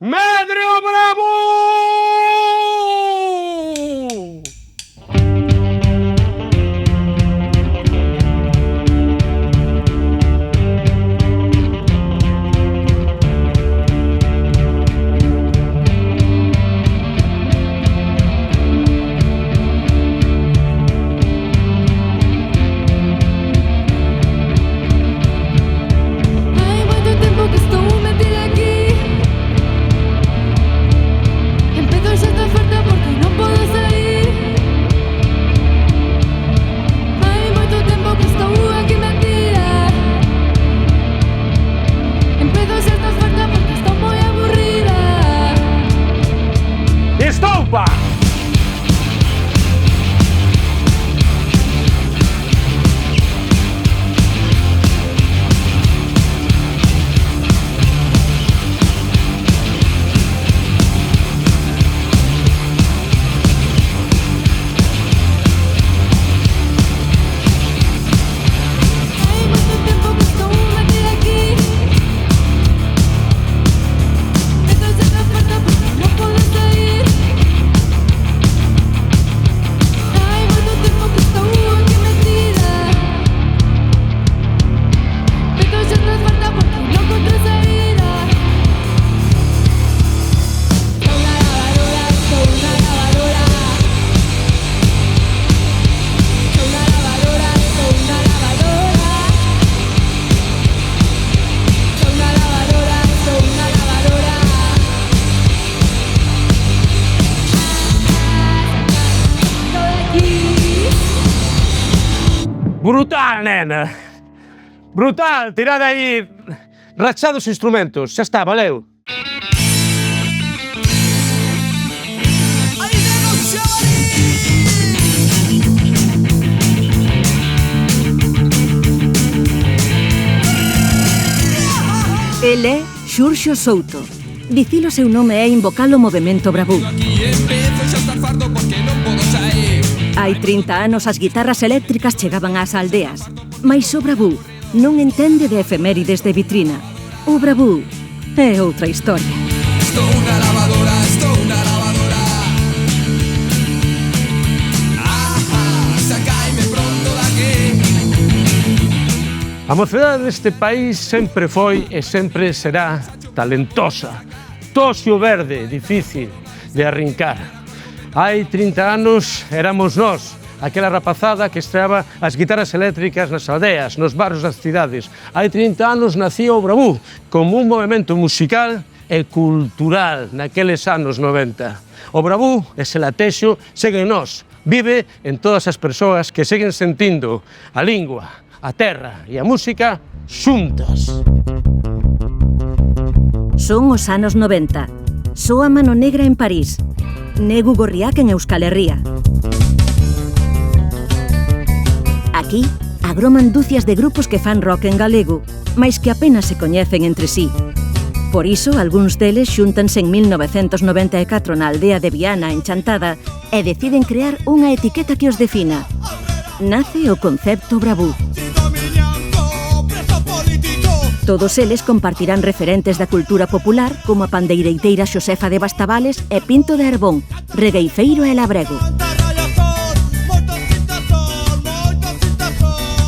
Medrio Bravo! Estoupa! Brutal, nena! Brutal! Tirade aí rachados instrumentos. Xa está, valeu. El é Xurxo Souto. Dicir o seu nome é invocar o movemento Bravú. Hai 30 anos as guitarras eléctricas chegaban ás aldeas, mais o Bravú non entende de efemérides de vitrina. O Bravú é outra historia. Estou unha lavadora, estou unha lavadora. Sacaime pronto daqui. A mocidade deste país sempre foi e sempre será talentosa. Toxo verde, difícil de arrincar. Hai 30 anos éramos nós, aquela rapazada que estreaba as guitarras eléctricas nas aldeas, nos barrios das cidades. Hai 30 anos nacía o Bravú como un movimento musical e cultural naqueles anos 90. O Bravú, ese latexo, segue en nós, vive en todas as persoas que seguen sentindo a lingua, a terra e a música xuntas. Son os anos 90. Soa Mano Negra en París. Negu Gorriak en Euskal Herria. Aquí agroman dúcias de grupos que fan rock en galego, mais que apenas se coñecen entre sí. Por iso, algúns deles xúntanse en 1994 na aldea de Viana, en Chantada, e deciden crear unha etiqueta que os defina. Nace o concepto Bravú. Todos eles compartirán referentes da cultura popular como a pandeireiteira Xosefa de Bastavales e Pinto de Herbón, regueifeiro e labrego.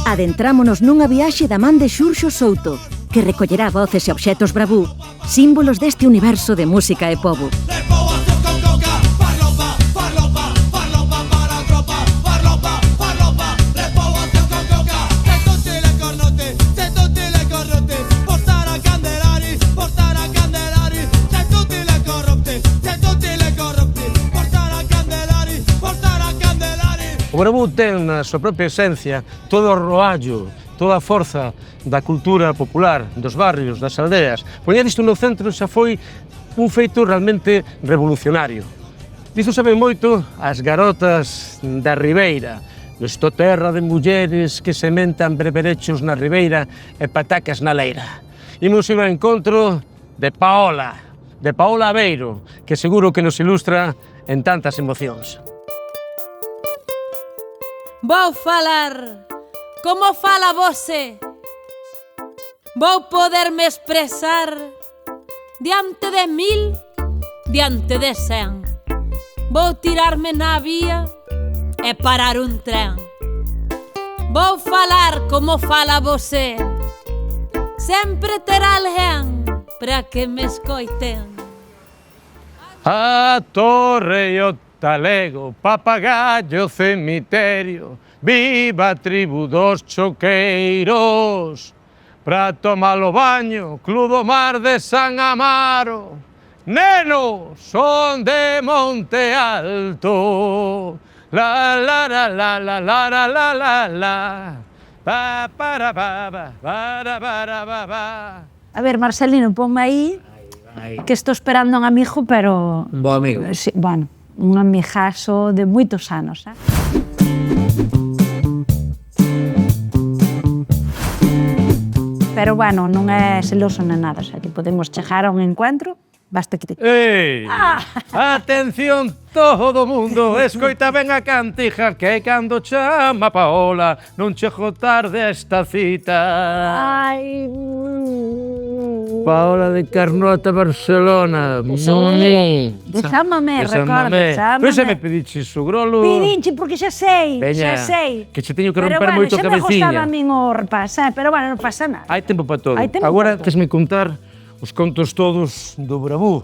Adentrámonos nunha viaxe da man de Xurxo Souto, que recollerá voces e obxetos Bravú, símbolos deste universo de música e pobo. O Bravú ten na súa propia esencia todo o roallo, toda a forza da cultura popular, dos barrios, das aldeas. Poñer isto no centro xa foi un feito realmente revolucionario. Diso saben moito as garotas da Ribeira, Nesto terra de mulleres que sementan breberechos na ribeira e patacas na leira. Imos ir ao encontro de Paola Aveiro, que seguro que nos ilustra en tantas emocións. Vou falar como fala voce. Vou poderme expresar diante de 1000, diante de 100. Vou tirarme na vía e parar un tren. Vou falar como fala você. Sempre terá alguén para que me escoiten. A torre e o talego, papagayo, cemiterio, viva a tribu dos choqueiros. Pra tomar o baño, Club do Mar de San Amaro. Nenos son de Monte Alto. La la la la la la la la la la. Pa para pa pa para pa pa. A ver, Marcelino, ponme aí, que estou esperando un amigo, pero... Un bo amigo. Sí, bueno, un amigazo de moitos anos, eh? Pero, bueno, non é celoso nem nada, o sea, que podemos chegar a un encuentro, basta que te... Ei! Atención todo mundo, escoita ben a cantiga que cando chama Paola non chego tarde a esta cita. Ai... Paola de Carnota, Barcelona. Chámame, recorda, chámame. Pero xa me pediche su grolo. Pidinche, porque xa sei, Veña, xa sei. que che teño que Pero, romper bueno, moito a xa me cabeciña. gustaba a min o rapaz, pero, bueno, non pasa nada. Hai tempo para todo. Hai tempo Agora, para todo. tesme contar os contos todos do Bravú.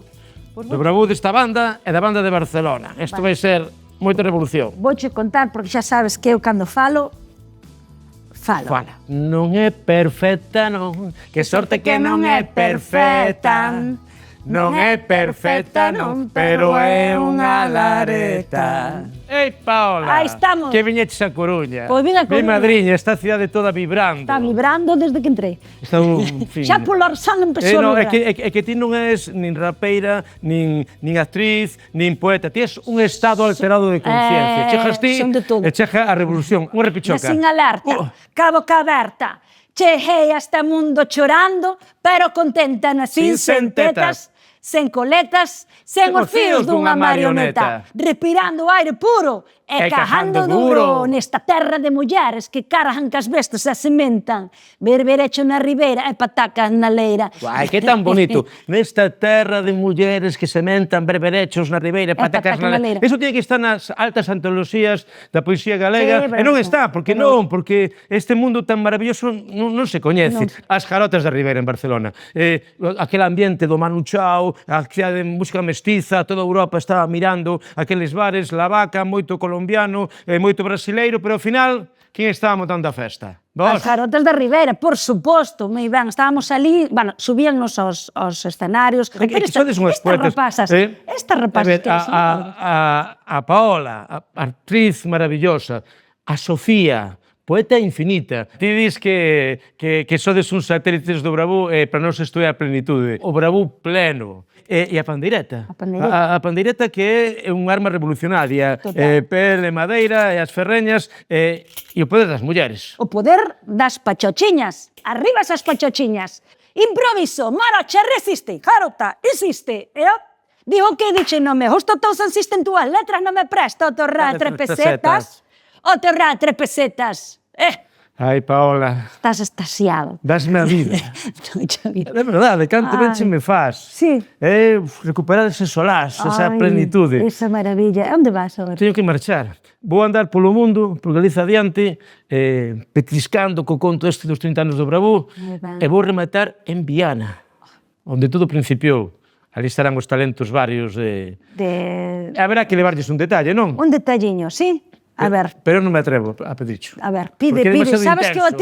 Do Bravú desta banda e da banda de Barcelona. Isto vai ser moita revolución. Vouche contar, porque xa sabes que eu cando falo, falo. Fala. Non é perfecta, non. Que sorte que non é perfecta. Non é perfecta, non, pero é unha lareta. Ei, Paola. Aí estamos. Que viñeches a Coruña. Pois vin a Coruña. Mi madriña, esta cidade toda vibrando. Está vibrando desde que entrei. Está en fin. Xa polo orzán empezou a No, vibrar. é que ti non és nin rapeira, nin actriz, nin poeta. Ti és un estado alterado de conciencia. Chegas ti son de todo. e chega a revolución. Unha repichoca. Sin alerta, ca boca aberta. Cheguei a este mundo chorando, pero contenta, nací Sin sen tetas, sen coletas, sen os fíos dunha marioneta, respirando aire puro e cajando duro nesta terra de mulleres que cargan cas bestas e sementan, berberecho na ribeira e patacas na leira. Guai, que tan bonito. Nesta terra de mulleres que sementan berberechos na ribeira e patacas na leira. Eso tiene que estar nas altas antoloxías da poesía galega. Sí, E non está, porque non, porque este mundo tan maravilloso non se coñece. As jarotas da ribeira en Barcelona. Aquel ambiente do Manu Chao, a cidade de música mestiza, toda Europa estaba mirando aqueles bares, La Vaca, moito colombiano, moito brasileiro, pero ao final, quen estaba montando a festa? As jarotas da Ribeira, por suposto, moi ben, estábamos ali, bueno, subíannos aos escenarios, pero sodes unhas poetas. Estas rapazas que son... A Paola, a actriz maravillosa, a Sofía, poeta infinita. Ti dis que sodes uns satélites do Bravú e para nós isto é a plenitude. O Bravú pleno. E a pandeireta. A pandeireta que é un arma revolucionaria. Pele, madeira e as ferreñas e o poder das mulleres. O poder das pachochiñas. Arriba esas pachochiñas. Improviso, marocha, resiste, jarota, insiste. Digo que dixe, non me gusta todo insisten túas letras, non me presta o torrar 3 pesetas. O torrar 3 pesetas. Ai, Paola. Estás estasiado. Dasme a vida. De verdade, canto ben che me faz. Sí. Recuperar ese solaz, esa plenitude. Esa maravilla. Onde vas agora? Teño que marchar. Vou andar polo mundo, por Galiza adiante, petriscando co conto este dos 30 anos do Bravú, e vou rematar en Viana, onde todo principiou. Ali estarán os talentos varios de... Haberá que levarlles un detalle, non? Un detalliño, sí. A ver. Pero non me atrevo a pedircho. A ver, pide. Sabes que o a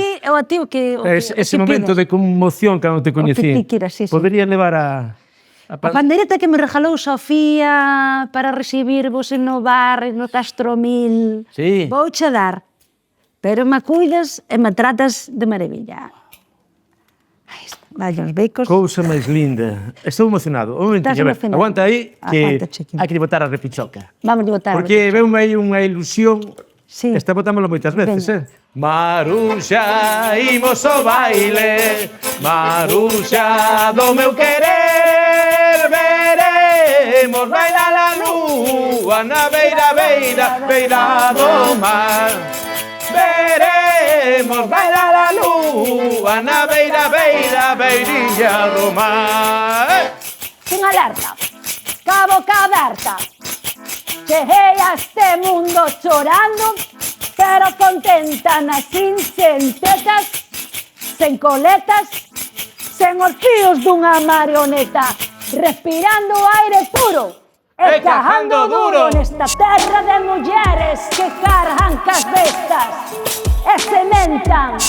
ti o que ese momento de conmoción cando te coñecí. Podería levar a pandeireta que me regalou Sofía para recibirvos en no bar, no Castro 1000. Sí. Vouche dar. Pero me cuidas e me tratas de maravilla. Vaya os becos. Cousa máis linda. Estou emocionado. Un momentinho, aguanta aí, que hai que botar a repichoca. Vamos a botar a repichoca. Porque veume aí unha ilusión. Sí. Esta botámoslo moitas veces, Maruxa, imos ao baile, Maruxa, do meu querer, veremos bailar a lúa na beira, beira do mar. Veremos bailar a lúa na beira, beirilla do mar. alerta, ca boca aberta. Cheguei a este mundo chorando, pero contenta, nascín sen tetas, sen coletas, sen os fíos dunha marioneta, respirando aire puro e cajando duro nesta terra de mulleres que cargan cas bestas e sementan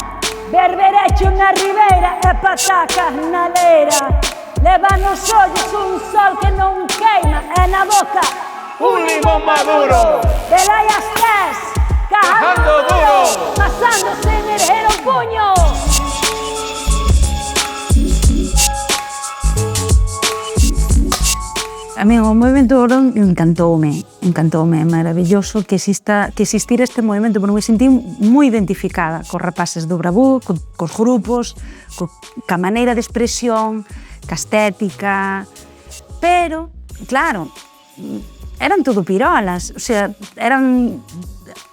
berberecho na ribeira e patacas na leira. Leva nos ollos un sol que non queima e na boca Un limón maduro. de lai as pés, cajando duro, pasándose en el puño. A mí o movimento Ogrón encantoume, é maravilloso que existira este movimento, porque me sentí moi identificada cos rapaces do Bravú, cos grupos, ca maneira de expresión, ca estética, pero, claro, eran todo pirolas, o sea, eran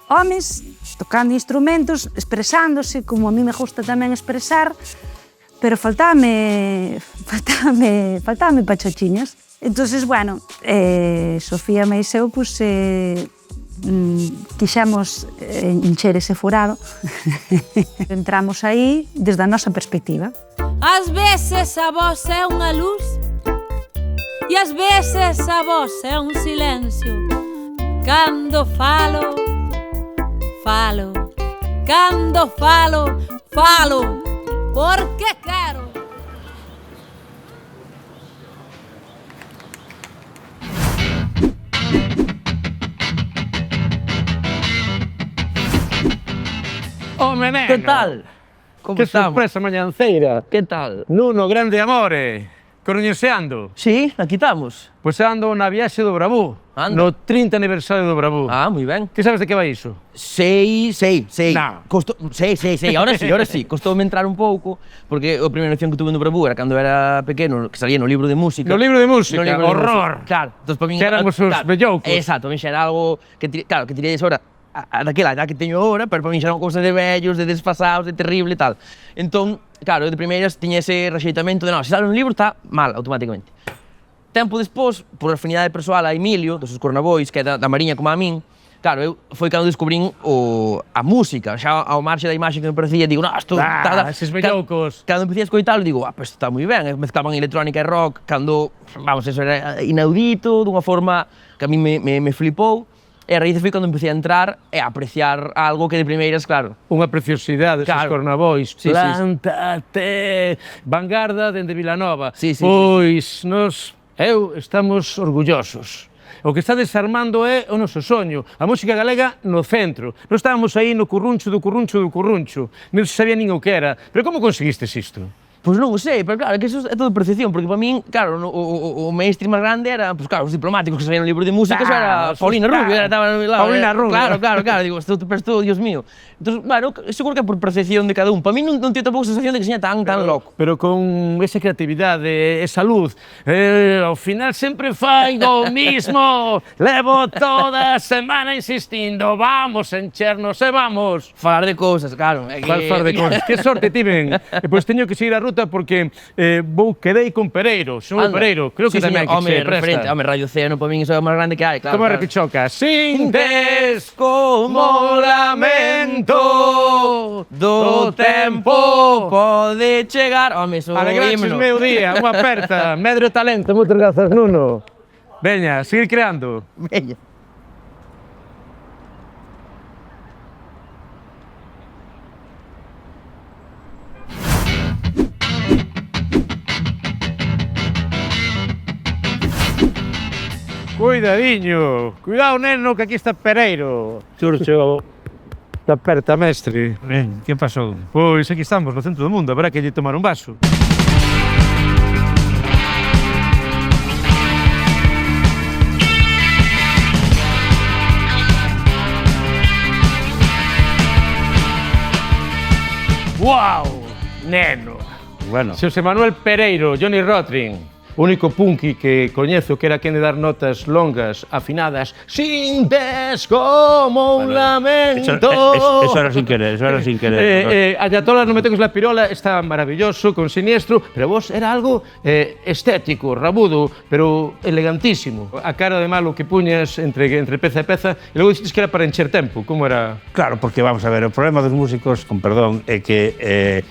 homes tocando instrumentos, expresándose, como a mí me gusta tamén expresar, pero faltábame pachochiñas. Entonces, bueno, Sofía e eu, pues, quixemos encher ese furado. Entramos aí desde a nosa perspectiva. Ás veces a voz é unha luz e ás veces a voz é un silencio. Cando falo, falo. Cando falo, falo. Porque quero. Home, neno. Que tal? Como Que estamos? sorpresa mañanceira. Que tal? Nuno, grande amore. Coruñeseando. Sí, aquí estamos. Pois ando na viaxe do Bravú. Anda. No 30 aniversario do Bravú. Ah, moi ben. Que sabes de que vai iso? Sei. No. Sei. Ahora sí. Costoume entrar un pouco, porque a primeira noción que tuve no Bravú era cando era pequeno, que salía no libro de música. No libro de música, No libro de horror. música. Claro, entón, para min, Que éramos os belloucos. Exacto, para min xa era algo que, claro, que tiréis ahora daquela edad que teño ahora, pero para min xa eran cousas de vellos, de desfasados, de terrible e tal. Entón, claro, de primeiras tiña ese rexeitamento de, non, se sale un libro está mal, automáticamente. Tempo despois, por afinidade persoal a Emilio, dos Cornabois, que é da Mariña como a min, claro, eu foi cando descubrín a música, xa ao marxe da imaxe que me parecía, digo, isto... Eses belloucos. Cando empecé a escoitalo, digo, pues isto está moi ben, mezclaban electrónica e rock, cando, vamos, eso era inaudito, dunha forma que a mí me flipou, e a raíz foi cando empecé a entrar e a apreciar algo que de primeiras, claro. Unha preciosidade, esos Claro. Cornabois. Sí, sí, sí. Plántate, vanguarda dende Vilanova. Sí. Pois eu estamos orgullosos. O que está desarmando é o noso soño, a música galega no centro. Non estábamos aí no curruncho do curruncho. Non se sabía nin o que era. Pero como conseguistes isto? Pois non o sei, pero claro, que eso é todo percepción, porque para min, claro, o mainstream máis grande era, pues claro, os diplomáticos que salían no libro de música, eso era Paulina Rubio, estaba lá. Paulina Rubio. Claro, digo, isto, Dios mío. Entón, bueno, seguro que é por percepción de cada un. Para min non teño tampouco a sensación de que seña tan loco. Pero con esa creatividade, esa luz, ao final sempre fai o mismo. Levo toda a semana insistindo, vamos enchernos e vamos. Falar de cousas, claro. Falar de cosas. Que sorte tiven. E pois teño que seguir a ruta porque quedei con Pereiro, son o Pereiro, creo que tamén que se presta. Home, Radio Océano, para min, iso é o máis grande que hai, claro. Como era que choca? Sintes como lamento do tempo pode chegar. Home, iso Alegraches meu día, unha aperta, medro talento, moitas grazas, Nuno. Veña, seguir creando. Veña. Cuidadiño, cuidado neno que aquí está Pereiro. Xurxo, está aperta, mestre. Que pasou? Pois aquí estamos no centro do mundo, habrá que lle tomar un vaso. Guau, neno. Bueno, Xosé Manuel Pereiro, Johnny Rotring. O único punky que coñezo que era quen de dar notas longas, afinadas, sin des como un lamento. Eso era sin querer, Ayatollah, non me tengas la pirola, está maravilloso, con Siniestro, pero vos era algo estético, rabudo, pero elegantísimo. A cara de malo que puñas entre peza e peza, e logo dixes que era para encher tempo, como era? Claro, porque vamos a ver, o problema dos músicos, con perdón, é que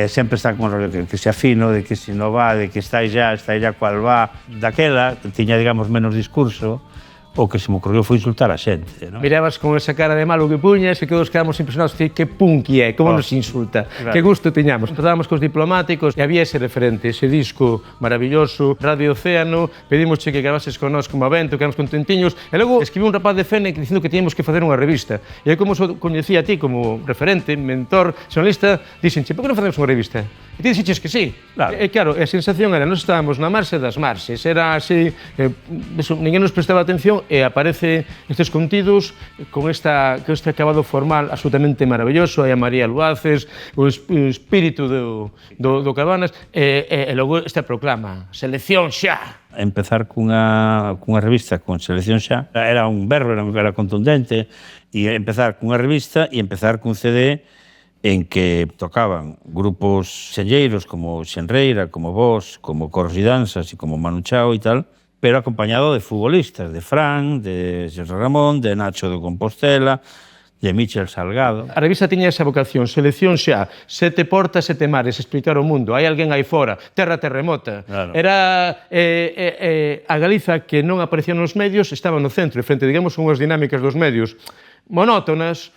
sempre están con que se afino, de que se non va, de que está ya cual va. Daquela, tiña, digamos, menos discurso, o que se me ocurriu foi insultar a xente, non? Mirabas con esa cara de malo que puñas e que todos quedamos impresionados, que punky é, como nos insulta, claro. Que gusto tiñamos. Empezábamos cos diplomáticos e había ese referente, ese disco maravilloso, Radio Océano, pedimosche que gravases con nós como Avento, que éramos contentiños, e logo escribiu un rapaz de Fene dicindo que teníamos que facer unha revista. E eu, como coñecía a ti como referente, mentor, xornalista, dixenche, por que non facemos unha revista? E ti dixeches que sí. Claro. E claro, a sensación era, nós estábamos na marxe das marxes, era así, ninguén nos prestaba atención, e aparece estes contidos con este acabado formal absolutamente maravilloso, hai a María Luaces, o espírito do Cabanas, e logo esta proclama, Selección xa! Empezar cunha revista con Selección xa era un berro, era contundente, e empezar cunha revista e empezar cun CD en que tocaban grupos selleiros como Xenreira, como Vos, como Coros e Danzas e como Manu Chao e tal, pero acompañado de futbolistas, de Fran, de Xosé Ramón, de Nacho de Compostela, de Michel Salgado. A revista tiña esa vocación, Selección xa, 7 portas, 7 mares, explicar o mundo, hai alguén aí fora, terra terremota. Claro. Era a Galiza que non aparecía nos medios, estaba no centro, e frente, digamos, unhas dinámicas dos medios monótonas,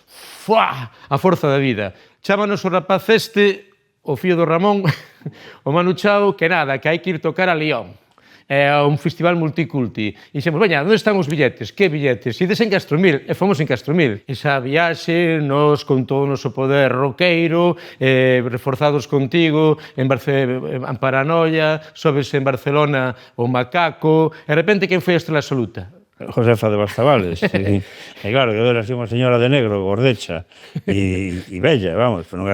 a forza da vida. Chámanos o rapaz o fío do Ramón, o Manu Chao, que nada, que hai que ir tocar a León. É un festival multiculti. E dixemos, veña, onde están os billetes? Que billetes? Ides en Castromil, e fomos en Castromil. Esa viaxe nos con todo o noso poder roqueiro, reforzados contigo, en Paranoia, sobes en Barcelona o Macaco, e de repente, quen foi a estrela absoluta? Josefa de Bastavales. E claro, eu era así unha señora de negro, gordecha, e bella, vamos, non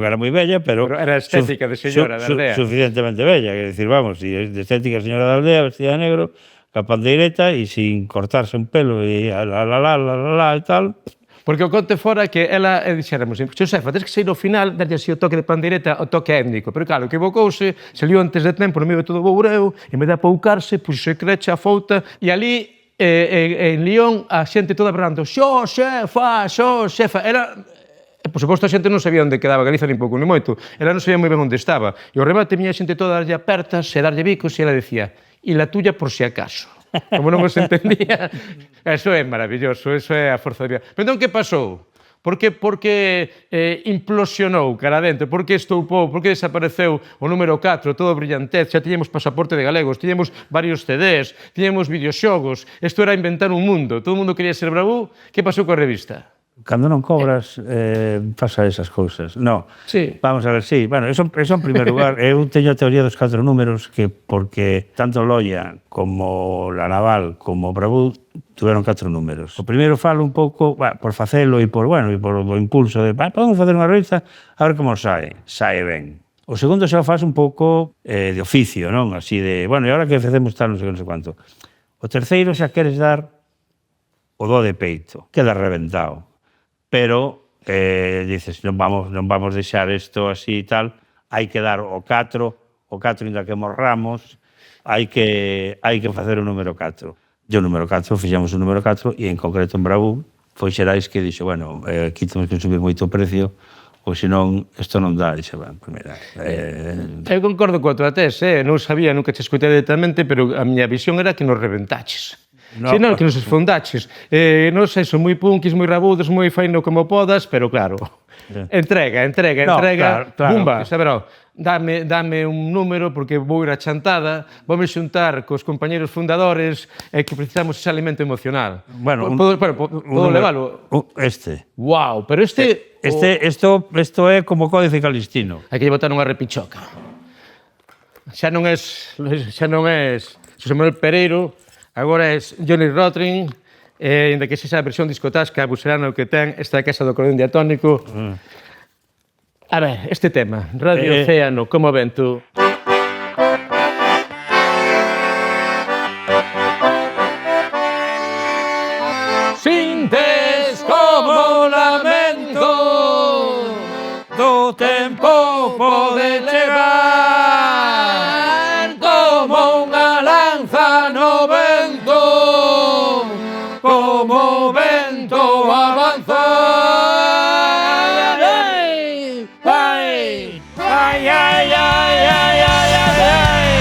era moi bella, pero era estética de señora da aldea. Suficientemente bella, quer decir, vamos, e de estética señora da aldea, vestida de negro, ca pandeireta e sin cortarse un pelo e la e tal. Porque o conte fora que ela dixéramos, Josefa, tens que sair ao final, darlle así o toque de pandeireta, o toque étnico. Pero claro, equivocouse, saliu antes de tempo no medio de todo o boureo, e me dá poucarse, puxo crecha, a fouta, e ali en León a xente toda berrando, xo, xefa, era... Por suposto, a xente non sabía onde quedaba Galiza, nin pouco, nin moito. Ela non sabía moi ben onde estaba. E ao remate, miña xente toda darlle apertas e darlle bicos, e ela decía, e la tuya por si acaso. Como non os entendía. Eso é maravilloso, eso é a forza da vida. Pero entón, que pasou? Por que implosionou cara dentro? Por que estoupou? Por que desapareceu o número 4, todo brillantez? Xa tiñamos pasaporte de galegos, tiñamos varios CDs, tiñamos videoxogos. Isto era inventar un mundo. Todo o mundo quería ser bravú. Que pasou coa revista? Cando non cobras, pasa esas cousas. No, sí. Vamos a ver, sí. Bueno, eso en primer lugar. Eu teño a teoría dos 4 números que porque tanto Loia como La Naval como Bravú tuveron 4 números. O primeiro falo un pouco, por facelo e por o impulso de podemos facer unha revista, a ver como sae ben. O segundo xa faz un pouco de oficio, non? Así de, e agora que facemos tal, non sei quanto. O terceiro xa queres dar o do de peito, queda reventado. Pero dices, non vamos deixar isto así e tal, hai que dar o 4 ainda que morramos, hai que facer o número 4. E o número 4, fixemos o número 4, e en concreto en Bravú, foi Xerais que dixo, aquí temos que subir moito o precio, ou senón, isto non dá, dixe, mira... Eu concordo coa tua tese, non sabía, nunca te escoitei directamente, pero a miña visión era que nos reventaches. No, senón que nos esfondaches. Non sei, son moi punkis, moi rabudos, moi faino como podas, pero claro, entrega, claro. Bumba, saberó, dame un número porque vou ir a chantada, voume xuntar cos compañeros fundadores que precisamos ese alimento emocional. Podo leválo? Wow, pero Isto é como Códice Calistino. Hai que botar unha repichoca. Xa non é Xosé Manuel Pereiro, agora é Johnny Rotring, ainda que sexa a versión discotasca, buserano que ten esta casa do acordeón diatónico. A ver, este tema, Radio Océano, como ven tú? como lamento do tempo pode chegar como unha lanza no vento, como vento avanzar. Ai, ai, ai, ai, ai, ai, ai, ai.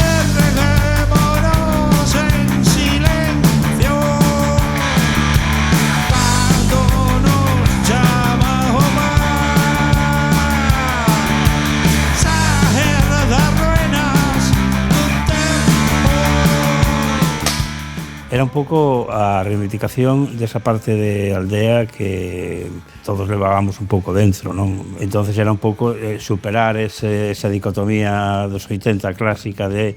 Enredémonos en silencio cando nos chama o mar, saer das ruenas dun tempo. Era un pouco a reivindicación desa parte de aldea que todos levábamos un pouco dentro, non? Entonces era un pouco superar esa dicotomía dos 80 clásica de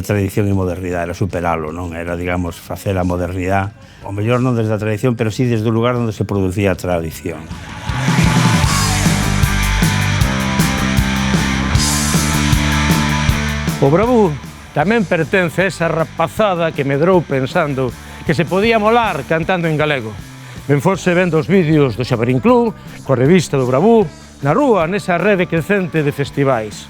tradición e modernidade, era superalo, non? Era, digamos, facer a modernidade, o mellor non desde a tradición, pero sí desde o lugar onde se producía a tradición. O Bravú tamén pertence a esa rapazada que medrou pensando que se podía molar cantando en galego. Ben fose vendo os vídeos do Xabarín Club, coa revista do Bravú, na rúa, nesa rede crecente de festivais.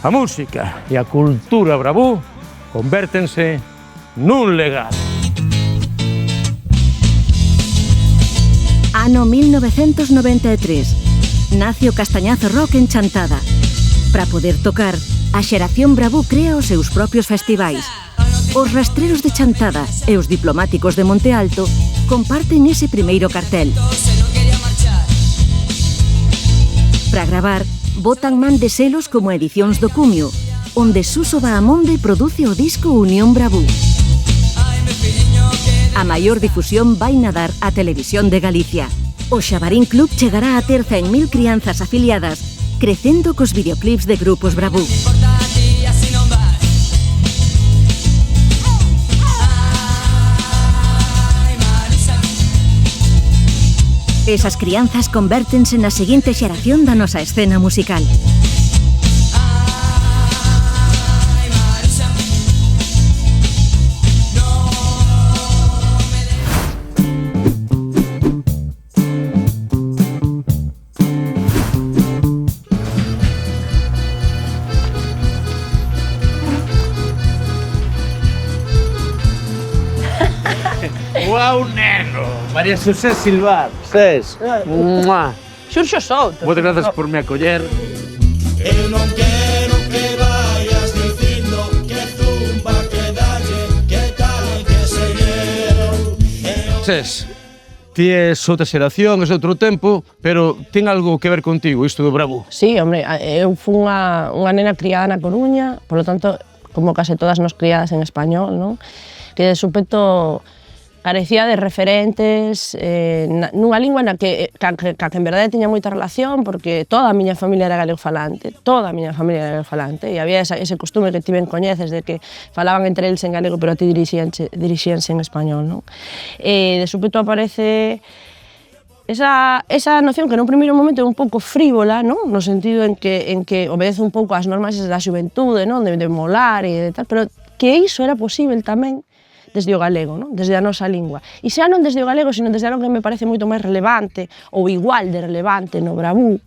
A música e a cultura Bravú convértense nun legado. Ano 1993. Nace o Castañazo Rock en Chantada. Para poder tocar, a xeración Bravú crea os seus propios festivais. Os rastreros de Chantada e os diplomáticos de Monte Alto comparten ese primeiro cartel. Para gravar, botan man de selos como Edicións do Cumio, onde Suso Bahamonde produce o disco Unión Bravú. A maior difusión vai nadar a Televisión de Galicia. O Xabarín Club chegará a ter 100.000 crianzas afiliadas, crecendo cos videoclips de grupos Bravú. Esas crianzas convértense na seguinte xeración da nosa escena musical. Guau, neno! María José Silvar, ses? Mua. Xurxo Souto. Moitas grazas por me acoller. Eu non quero que vayas dicindo que zumba, que dalle, que tal, que seguero. Ses, ti és outra xeración, és outro tempo, pero ten algo que ver contigo, isto do Bravú. Sí, hombre, eu fui unha nena criada na Coruña, por lo tanto, como case todas nos criadas en español, non? Que de súpeto carecía de referentes nunha lingua na que en verdade tiña moita relación porque toda a miña familia era galegofalante, toda a miña familia era galegofalante e había ese costume que ti ben coñeces de que falaban entre eles en galego pero a ti dirixíanse en español, non? De súpeto aparece esa noción que nun primeiro momento é un pouco frívola, non? No sentido en que obedece un pouco ás normas da xuventude, non? De molar e de tal, pero que iso era posible tamén desde o galego, non? Desde a nosa lingua. E xa non desde o galego, sino desde algo que me parece moito máis relevante, ou igual de relevante no Bravú,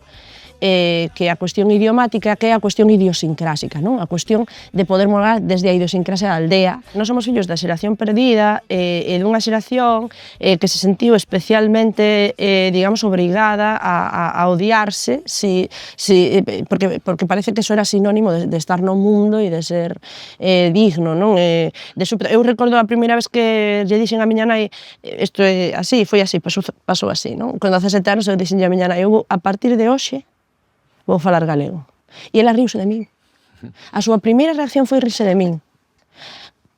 que a cuestión idiomática, que é a cuestión idiosincrásica, non? A cuestión de poder morar desde a idiosincrasia da aldea. Nós somos fillos da xeración perdida e dunha xeración que se sentiu especialmente, digamos, obrigada a odiarse porque parece que eso era sinónimo de estar no mundo e de ser digno, non? Eu recordo a primeira vez que lle dixen a miña nai isto é así, foi así, pasou así, non? Cando a 17 anos eu dixen a miña nai, eu a partir de hoxe vou falar galego. E ela riuse de min. A súa primeira reacción foi rirse de min.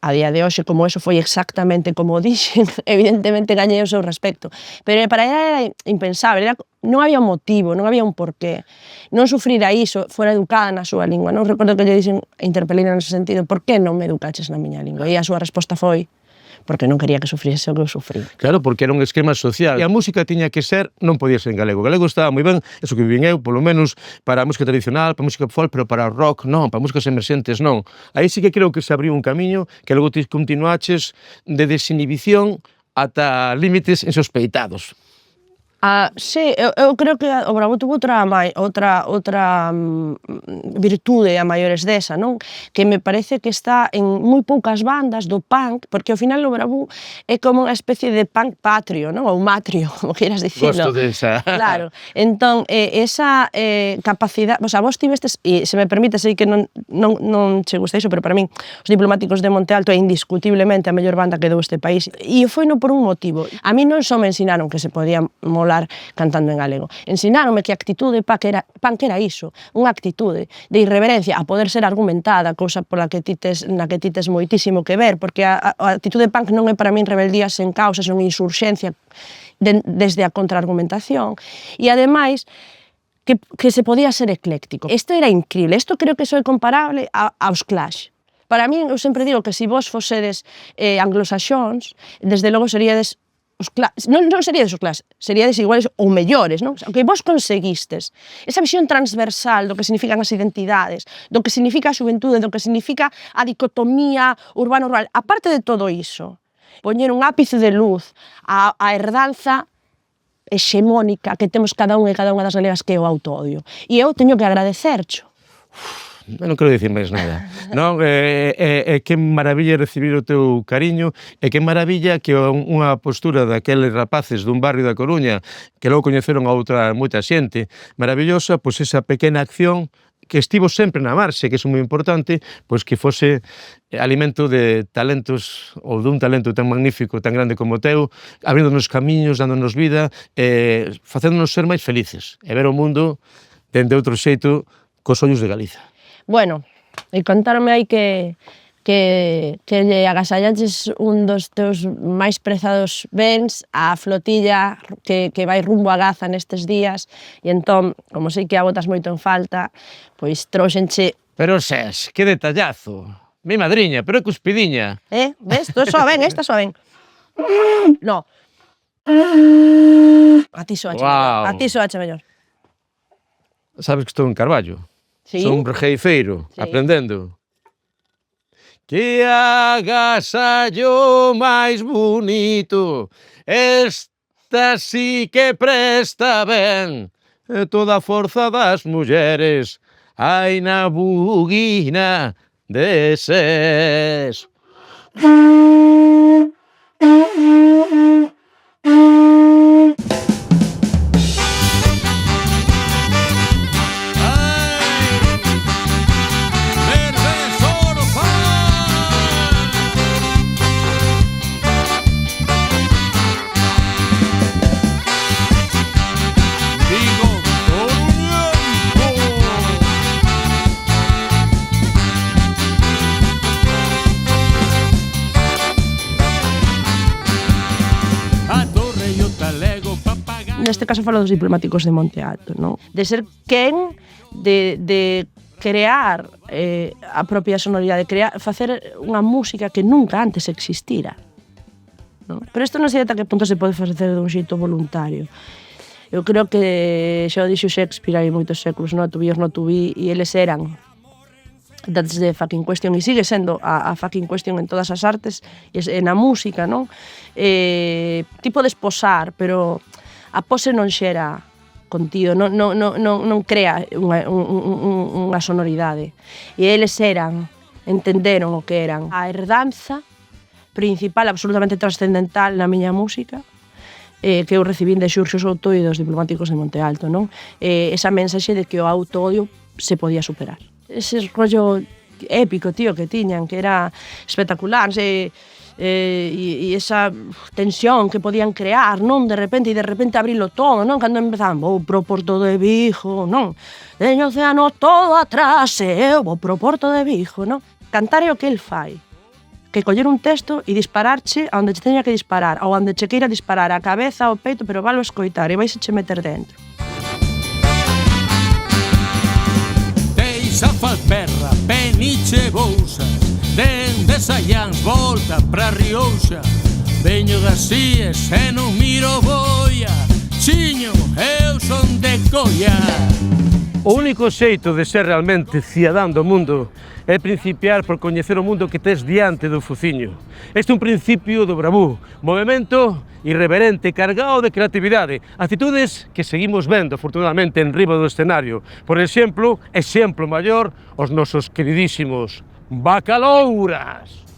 A día de hoxe, como eso foi exactamente como dixen, evidentemente gañei o seu respecto. Pero para ela era impensable, non había un motivo, non había un porqué. Non sufrira iso, fora educada na súa lingua. Non recordo que lle dixen, interpelei nese sentido, por que non me educaches na miña lingua? E a súa resposta foi, porque non quería que sufriese o que eu sufrí. Claro, porque era un esquema social. E a música tiña que ser, non podía ser en galego. O galego estaba moi ben, eso que vivín eu, polo menos, para a música tradicional, para a música folk, pero para o rock non, para músicas emerxentes non. Aí sí que creo que se abriu un camiño que logo ti continuaches de desinhibición ata límites insospeitados. Sí, eu creo que o Bravo tuvo outra virtude a maiores desa, non? Que me parece que está en moi poucas bandas do punk, porque ao final o Bravo é como unha especie de punk patrio, non? Ou matrio, como queiras dicirlo. Gosto desa. Claro. Entón, esa capacidade, vos tivestes, e se me permite, sei que non che gusta iso, pero para min os Diplomáticos de Monte Alto é indiscutiblemente a mellor banda que deu este país, e foi non por un motivo. A mí non só me ensinaron que se podía molar cantando en galego. Ensinaronme que a actitude punk era iso, unha actitude de irreverencia a poder ser argumentada, cousa na que ti tes moitísimo que ver, porque a actitude punk non é para min rebeldía sen causa, son insurxencia desde a contraargumentación. E ademais, que se podía ser ecléctico. Isto era increíble, isto creo que é comparable aos Clash. Para min, eu sempre digo que se vos fosedes anglosaxóns, desde logo seríades non seríades os Clash, seríades iguales ou mellores, non? O que vos conseguistes, esa visión transversal do que significan as identidades, do que significa a xuventude, do que significa a dicotomía urbano-rural, aparte de todo iso, poñer un ápice de luz á herdanza hexemónica que temos cada unha e cada unha das galegas, que é o autoodio. E eu teño que agradecercho. Non quero dicir máis nada. Non, que maravilla recibir o teu cariño, e que maravilla que unha postura daqueles rapaces dun barrio da Coruña, que logo coñeceron a outra moita xente, maravillosa, pois esa pequena acción que estivo sempre na marxe, que é moi importante, pois que fose alimento de talentos, ou dun talento tan magnífico, tan grande como o teu, abrindo-nos camiños, dándonos vida, facéndonos ser máis felices, e ver o mundo dende outro xeito, cos ollos de Galiza. Bueno, e contarme aí que lle agasallanches un dos teus máis prezados bens á flotilla que vai rumbo a Gaza nestes días, e entón, como sei que a botas moito en falta, pois trouxenche... Pero ses, que detallazo! Mi madriña, pero é cuspidiña. Ves? Tú só ben, esta só ben. No. A ti soache mellor. A ti soache mellor. Sabes que estou en Carballo? Sí. Son un rejeifeiro, aprendendo. Que agasallo máis bonito, esta sí que presta ben, toda a forza das mulleres, hai na buguina deses. Neste caso falo dos Diplomáticos de Monte Alto, non? De ser quen de crear a propia sonoridade, facer unha música que nunca antes existira. Non? Pero isto non sei ata que punto se pode facer dun xeito voluntario. Eu creo que xa o dixo Shakespeare hai moitos séculos, non? Tu vi, e eles eran that's the fucking question, e sigue sendo a fucking question en todas as artes e na música, non? Ti podes posar, pero a pose non xera contido, non crea unha sonoridade. E eles entenderon o que eran a herdanza principal, absolutamente trascendental na miña música, que eu recibín de Xurxo Souto e dos Diplomáticos de Monte Alto, non? Esa mensaxe de que o autoodio se podía superar. Ese rollo épico, tío, que tiñan, que era espectacular, e esa tensión que podían crear, non? De repente abrilo todo, non? Cando empezaban, vou pro Porto de Vigo, non? Teño o océano todo atrás, eu vou pro Porto de Vigo, non? Cantar é o que el fai, que coller un texto e dispararche a onde che teña que disparar, ou onde che queira disparar, a cabeza, ao peito, pero valo escoitar e vais che meter dentro. Deixa Falperra, Peniche Bouzas, Dende Sallans volta pra Riouxa, veño das Síes e non miro boia, Chiño, eu son de Coia. O único xeito de ser realmente cidadán do mundo é principiar por coñecer o mundo que tes diante do fociño. Este é un principio do bravú, movimento irreverente, cargado de creatividade, actitudes que seguimos vendo, afortunadamente, en riba do escenario. Por exemplo maior, os nosos queridísimos bacalouras.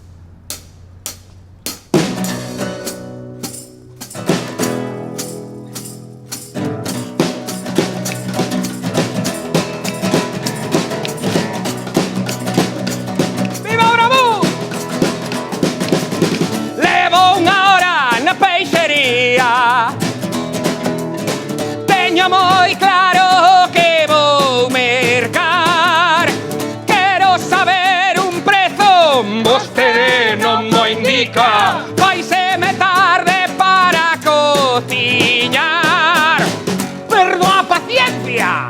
Teño moi claro que vou mercar. Quero saber un prezo, vostede non mo indica. Vaiseme tarde para cociñar. Perdo a paciencia,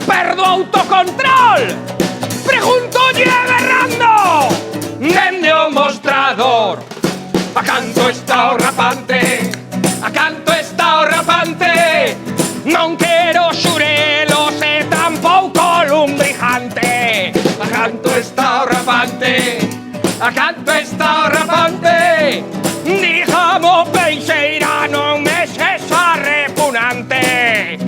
perdo o autocontrol. Pregúntolle berrando dende o mostrador. A canto está o rapante, a canto está o rapante. Non quero xurelos e tampouco lumbrijante. A canto está o rapante, a canto está o rapante. Dígamo peixeira, non me sexa repugnante.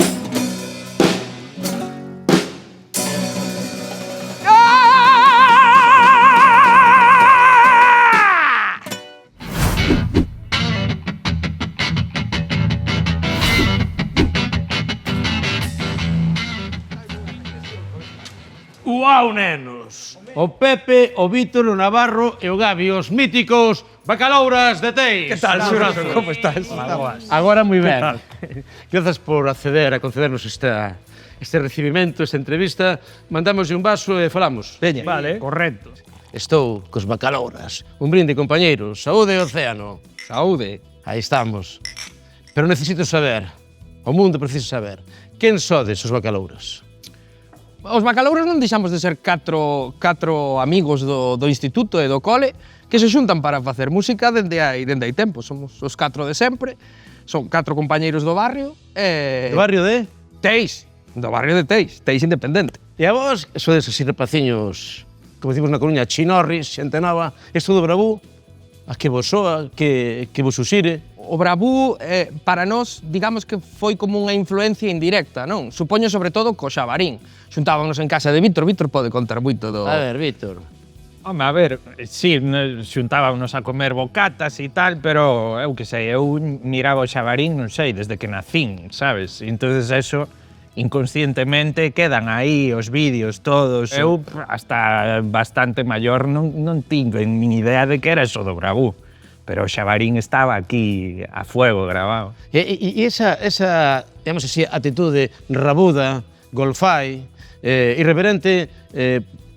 Uau, nenos! O Pepe, o Vítor, o Navarro e o Gabi, os míticos bacalouras de Teis. Que tal, Xurazo? Como estás? Agora moi ben. Grazas por acceder a concedernos este recibimento, esta entrevista. Mandamos un vaso e falamos. Veña. Vale. Correcto. Estou cos bacalouras. Un brinde, compañeiros. Saúde, océano. Saúde. Aí estamos. Pero necesito saber, o mundo precisa saber, quen sodes os bacalouras? Os bacalouros non deixamos de ser catro amigos do instituto e do cole que se xuntan para facer música dende hai tempo. Somos os catro de sempre, son catro compañeiros do barrio e... Do barrio de? Teis, do barrio de Teis, Teis Independente. E a vos, sodes así rapaciños, como decimos na Coruña, chinorris, xente nova, isto do bravú, a que vos soa, que vos usire? O bravú, para nós, digamos que foi como unha influencia indirecta, non? Supoño sobre todo co xabarín. Xuntábamos en casa de Vítor, Vítor pode contar moito do... A ver, Vítor. Home, a ver, sí, xuntábamos a comer bocatas e tal, pero eu que sei, eu miraba o xabarín, non sei, desde que nacín, sabes? E entonces eso, inconscientemente, quedan aí os vídeos todos. Eu, hasta bastante maior, non tiño nin idea de que era eso do bravú. Pero o xabarín estaba aquí a fuego grabado. E esa, digamos así, actitude rabuda, golfai, irreverente,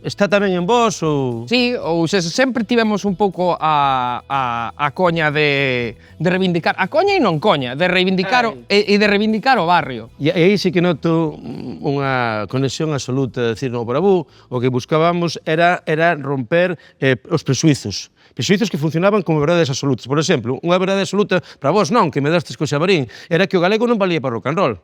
está tamén en vos ou...? Sí, ou se sempre tivemos un pouco a coña de reivindicar, a coña e non coña, de reivindicar e de reivindicar o barrio. E aí sí que noto unha conexión absoluta, decir, no bravú, o que buscábamos era romper os presuizos. Presuizos que funcionaban como verdades absolutas. Por exemplo, unha verdade absoluta, para vos non, que me dastes co xabarín, era que o galego non valía para rock and roll.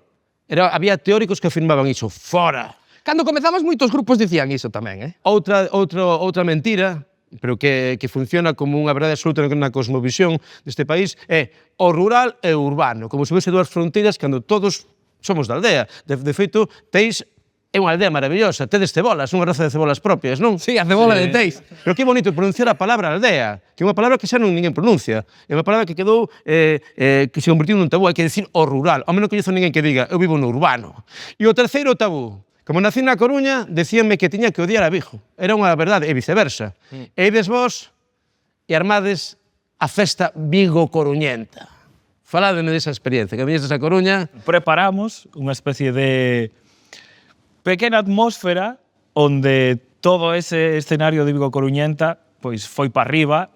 Había teóricos que afirmaban iso, fora. Cando comezamos, moitos grupos dicían iso tamén, Outra mentira, pero que funciona como unha verdade absoluta na cosmovisión deste país, é o rural e o urbano, como se houvese dúas fronteiras cando todos somos da aldea. De feito, Teis é unha aldea maravillosa, tedes cebolas, unha raza de cebolas propias, non? Sí, a cebola de Teis. Pero que bonito pronunciar a palabra aldea, que é unha palabra que xa non ninguén pronuncia. É unha palabra que quedou, que se convertiu nun tabú, hai que decir o rural. Ao menos coñezo ninguén que diga, eu vivo no urbano. E o terceiro tabú, como nací na Coruña, decíanme que tiña que odiar a Vigo. Era unha verdade, e viceversa. E ides vos e armades a festa Vigo-Coruñenta. Faládeme desa experiencia, que viñestes a Coruña. Preparamos unha especie de pequena atmósfera onde todo ese escenario de Vigo Coruñenta pois foi para arriba,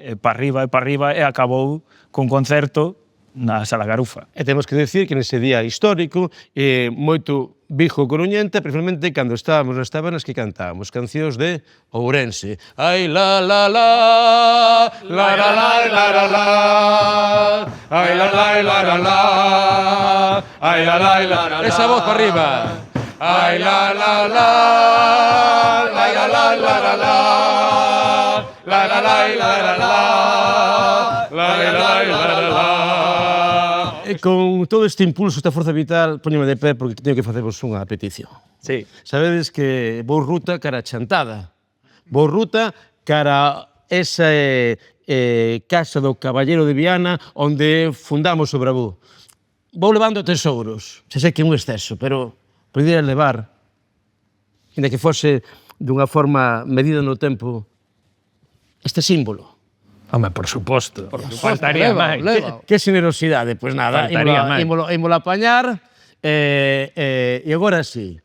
e acabou cun concerto na Sala Garufa. E temos que decir que nese día histórico, moito Vigo coruñente, principalmente cando estábamos nas tabernas que cantábamos cancións de Ourense. Ai la la la, la la la la la la, ai la la la la la, ai la la la la. Esa voz para arriba. Ai la la la, la la la la la la, la la la la la la, la la la la la. E con todo este impulso, esta forza vital, poñome de pé porque teño que facervos unha petición. Sí. Sabedes que vou ruta cara a Chantada. Vou ruta cara esa casa do Caballero de Viana onde fundamos o Bravú. Vou levando tesouros. Se sei que é un exceso, pero poderia levar, ainda que fose dunha forma medida no tempo, este símbolo. Home, por suposto. Faltaría máis. Que generosidade, pois nada, ímolo apañar, e agora sí,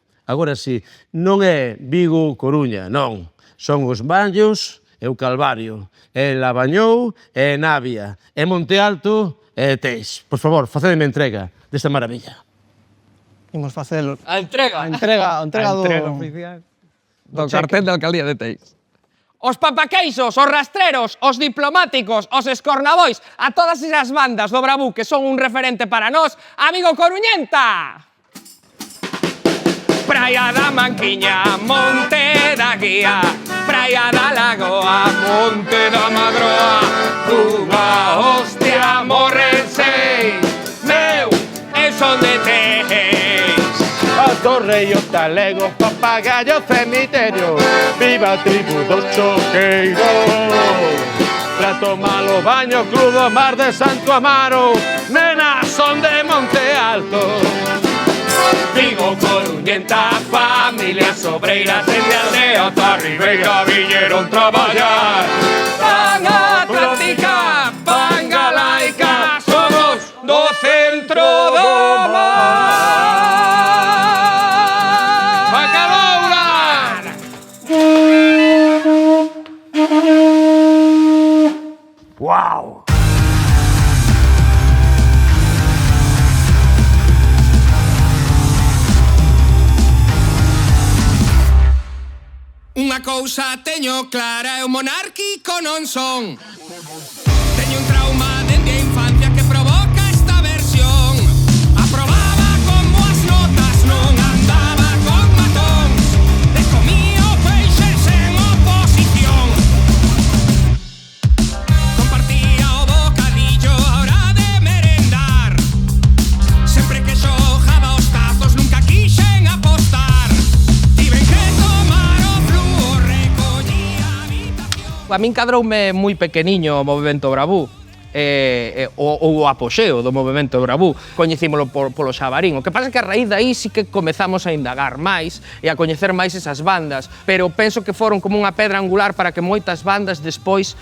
non é Vigo, Coruña, non. Son os Baños, e o Calvario, e Labañou, e Navia, e Monte Alto, e Teix. Por favor, facedeme entrega desta maravilla. Imos facelo. A entrega. A entrega do oficial. Do cartel da alcaldía de Teix. Os papaqueixos, os rastreros, os diplomáticos, os escornabois, a todas esas bandas do Bravú que son un referente para nós, amigo coruñenta! Praia da Manquiña, Monte da Guía, Praia da Lagoa, Monte da Magroa, Cuba, hostia, morrense, meu, e son de Teix. A Torre e o Talego, Papagayo, Cemiterio, viva a tribu dos choqueiros. Pra tomar o baño crudo, mar de Santo Amaro, nenas son de Monte Alto. Vigo, coruñenta, familias obreiras, dende aldea ata Ribeira viñeron traballar. Van Atlántica, van Galaica, somos do centro do mar. Wow! Unha cousa teño clara, eu monárquico non son. Teño un trauma dende a infancia que provoca esta versión. Aprobaba con boas notas, non andaba con matóns. Descomía o peixe sen oposición. Compartía o bocadillo a hora de merendar. Sempre que xojaba os tazos nunca quixen apostar. Tiven que tomar o fluo, recollía a habitación. A min cadroume moi pequeniño o movimento Bravú, o apoxeo do movimento Bravú, coñecímolo polo Xabarín. O que pasa é que a raíz daí sí que comezamos a indagar máis e a coñecer máis esas bandas, pero penso que foron como unha pedra angular para que moitas bandas despois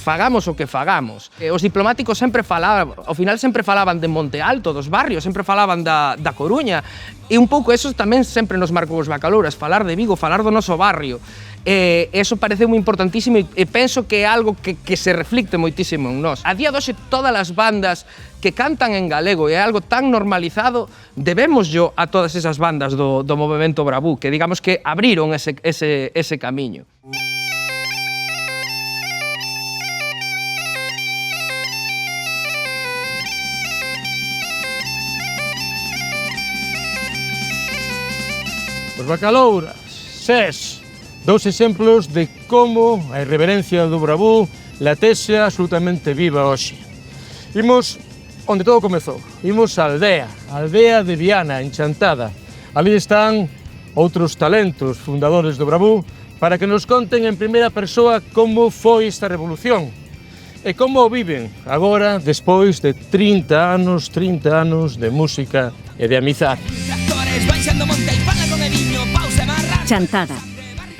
fagamos o que fagamos. Os diplomáticos sempre falaban, ao final sempre falaban de Monte Alto, dos barrios, sempre falaban da Coruña, e un pouco eso tamén sempre nos marcou os bacalouras, falar de Vigo, falar do noso barrio. Eso parece moi importantísimo e penso que é algo que se reflicte moitísimo en nós. A día de hoxe, todas as bandas que cantan en galego e é algo tan normalizado, debemos yo a todas esas bandas do movimento Bravú, que digamos que abriron ese camiño. Os bacalouras, SES, dous exemplos de como a irreverencia do Bravú latese absolutamente viva hoxe. Imos onde todo comezou, imos á aldea de Viana, en Chantada. Ali están outros talentos fundadores do Bravú para que nos conten en primeira persoa como foi esta revolución e como o viven agora, despois de 30 anos de música e de amizade. Chantada,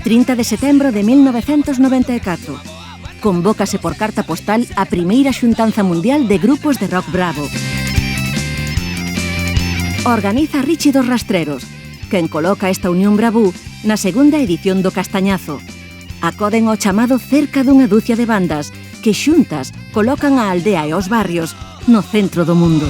30 de setembro de 1994. Convócase por carta postal a primeira xuntanza mundial de grupos de rock bravo. Organiza Richi dos Rastreros, quen coloca esta unión Bravú na segunda edición do Castañazo. Acoden ao chamado cerca dunha dúcia de bandas que xuntas colocan a aldea e os barrios no centro do mundo.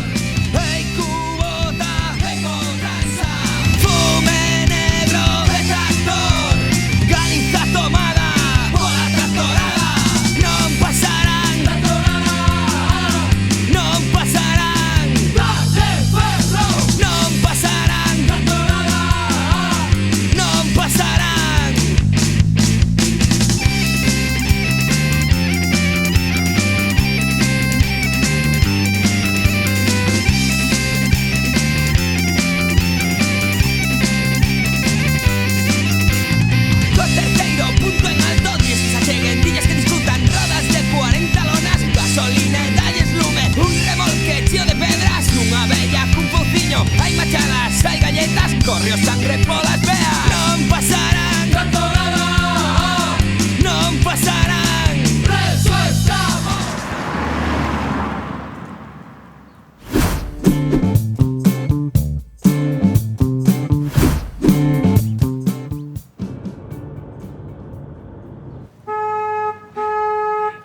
Corrió sangre polas veas. Non pasarán tanto nada. Non pasarán. Preso estamos.